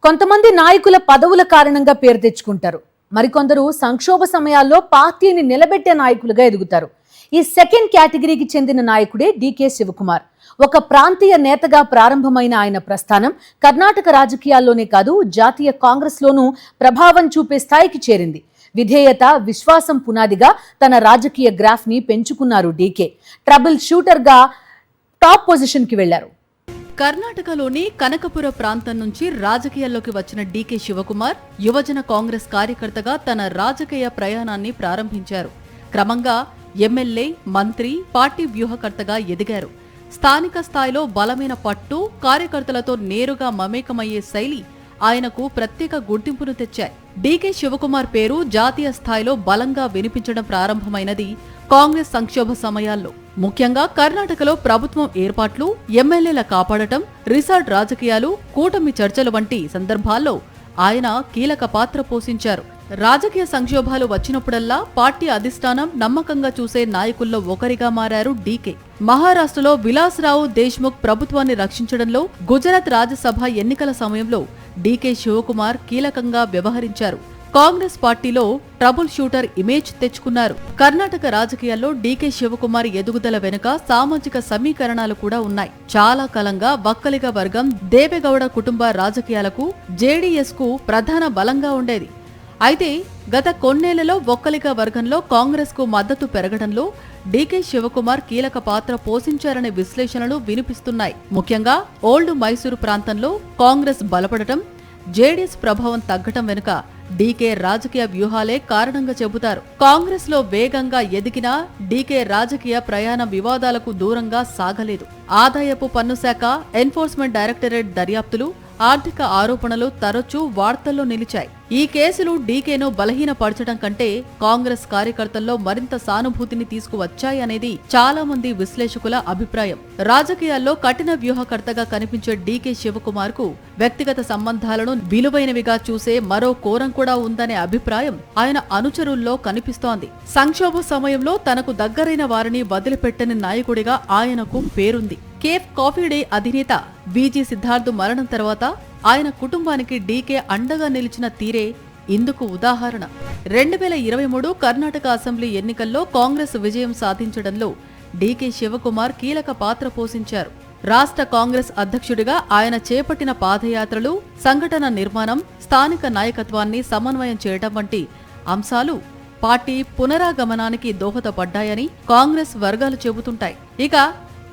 కొంతమంది నాయకుల పదవుల కారణంగా పేరు తెచ్చుకుంటారు. మరికొందరు సంక్షోభ సమయాల్లో పార్టీని నిలబెట్టే నాయకులుగా ఎదుగుతారు. ఈ సెకండ్ కేటగిరీకి చెందిన నాయకుడే డీకే శివకుమార్. ఒక ప్రాంతీయ నేతగా ప్రారంభమైన ఆయన ప్రస్థానం కర్ణాటక రాజకీయాల్లోనే కాదు, జాతీయ కాంగ్రెస్ లోనూ ప్రభావం చూపే స్థాయికి చేరింది. విధేయత, విశ్వాసం పునాదిగా తన రాజకీయ గ్రాఫ్ ని పెంచుకున్నారు డీకే. ట్రబుల్ షూటర్ గా టాప్ పొజిషన్ కి వెళ్లారు. కర్ణాటకలోని కనకపుర ప్రాంతం నుంచి రాజకీయాల్లోకి వచ్చిన డీకే శివకుమార్ యువజన కాంగ్రెస్ కార్యకర్తగా తన రాజకీయ ప్రయాణాన్ని ప్రారంభించారు. క్రమంగా ఎమ్మెల్యే, మంత్రి, పార్టీ వ్యూహకర్తగా ఎదిగారు. స్థానిక స్థాయిలో బలమైన పట్టు, కార్యకర్తలతో నేరుగా మమేకమయ్యే శైలి ఆయనకు ప్రత్యేక గుర్తింపును తెచ్చాయి. డీకే శివకుమార్ పేరు జాతీయ స్థాయిలో బలంగా వినిపించడం ప్రారంభమైనది కాంగ్రెస్ సంక్షోభ సమయాల్లో. ముఖ్యంగా కర్ణాటకలో ప్రభుత్వం ఏర్పాట్లు, ఎమ్మెల్యేల కాపాడటం, రిసార్ట్ రాజకీయాలు, కూటమి చర్చలు వంటి సందర్భాల్లో ఆయన కీలక పాత్ర పోషించారు. రాజకీయ సంక్షోభాలు వచ్చినప్పుడల్లా పార్టీ అధిష్టానం నమ్మకంగా చూసే నాయకుల్లో ఒకరిగా మారారు డీకే. మహారాష్ట్రలో విలాస్రావు దేశ్ముఖ్ ప్రభుత్వాన్ని రక్షించడంలో, గుజరాత్ రాజ్యసభ ఎన్నికల సమయంలో డీకే శివకుమార్ కీలకంగా వ్యవహరించారు. కాంగ్రెస్ పార్టీలో ట్రబుల్ షూటర్ ఇమేజ్ తెచ్చుకున్నారు. కర్ణాటక రాజకీయాల్లో డీకే శివకుమార్ ఎదుగుదల వెనుక సామాజిక సమీకరణాలు కూడా ఉన్నాయి. చాలా కాలంగా వక్కలిగ వర్గం, దేవెగౌడ కుటుంబ రాజకీయాలకు, జేడీఎస్ కు ప్రధాన బలంగా ఉండేది. అయితే గత కొన్నేళ్లలో ఒక్కలిగ వర్గంలో కాంగ్రెస్ కు మద్దతు పెరగడంలో డీకే శివకుమార్ కీలక పాత్ర పోషించారనే విశ్లేషణలు వినిపిస్తున్నాయి. ముఖ్యంగా ఓల్డ్ మైసూరు ప్రాంతంలో కాంగ్రెస్ బలపడటం, జేడీఎస్ ప్రభావం తగ్గటం వెనుక డీకే రాజకీయ వ్యూహాలే కారణంగా చెబుతారు. కాంగ్రెస్ లో వేగంగా ఎదిగిన డీకే రాజకీయ ప్రయాణ వివాదాలకు దూరంగా సాగలేదు. ఆదాయపు పన్ను శాఖ, ఎన్ఫోర్స్మెంట్ డైరెక్టరేట్ దర్యాప్తులు, ఆర్థిక ఆరోపణలు తరచూ వార్తల్లో నిలిచాయి. ఈ కేసులు డీకేను బలహీనపరచడం కంటే కాంగ్రెస్ కార్యకర్తల్లో మరింత సానుభూతిని తీసుకువచ్చాయనేది చాలా మంది విశ్లేషకుల అభిప్రాయం. రాజకీయాల్లో కఠిన వ్యూహకర్తగా కనిపించే డీకే శివకుమార్ కు వ్యక్తిగత సంబంధాలను విలువైనవిగా చూసే మరో కోణం కూడా ఉందనే అభిప్రాయం ఆయన అనుచరుల్లో కనిపిస్తోంది. సంక్షోభ సమయంలో తనకు దగ్గరైన వారిని వదిలిపెట్టని నాయకుడిగా ఆయనకు పేరుంది. కేఫ్ కాఫీ డే అధినేత బీజీ సిద్ధార్థ్ మరణం తర్వాత ఆయన కుటుంబానికి డీకే అండగా నిలిచిన తీరే ఇందుకు ఉదాహరణ. 2023 కర్ణాటక అసెంబ్లీ ఎన్నికల్లో కాంగ్రెస్ విజయం సాధించడంలో డీకే శివకుమార్ కీలక పాత్ర పోషించారు. రాష్ట్ర కాంగ్రెస్ అధ్యక్షుడిగా ఆయన చేపట్టిన పాదయాత్రలు, సంఘటన నిర్మాణం, స్థానిక నాయకత్వాన్ని సమన్వయం చేయడం వంటి అంశాలు పార్టీ పునరాగమనానికి దోహదపడ్డాయని కాంగ్రెస్ వర్గాలు చెబుతుంటాయి. ఇక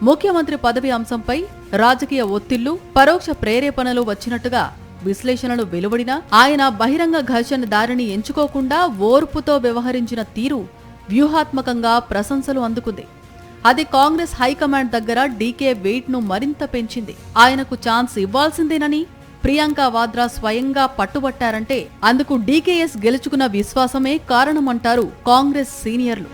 ముఖ్యమంత్రి పదవి అంశంపై రాజకీయ ఒత్తిళ్లు, పరోక్ష ప్రేరేపణలు వచ్చినట్టుగా విశ్లేషణలు వెలువడినా ఆయన బహిరంగ ఘర్షణ దారిని ఎంచుకోకుండా ఓర్పుతో వ్యవహరించిన తీరు వ్యూహాత్మకంగా ప్రశంసలు అందుకుంది. అది కాంగ్రెస్ హైకమాండ్ దగ్గర డీకే వెయిట్ ను మరింత పెంచింది. ఆయనకు ఛాన్స్ ఇవ్వాల్సిందేనని ప్రియాంక వాద్రా స్వయంగా పట్టుబట్టారంటే అందుకు డీకేఎస్ గెలుచుకున్న విశ్వాసమే కారణమంటారు కాంగ్రెస్ సీనియర్లు.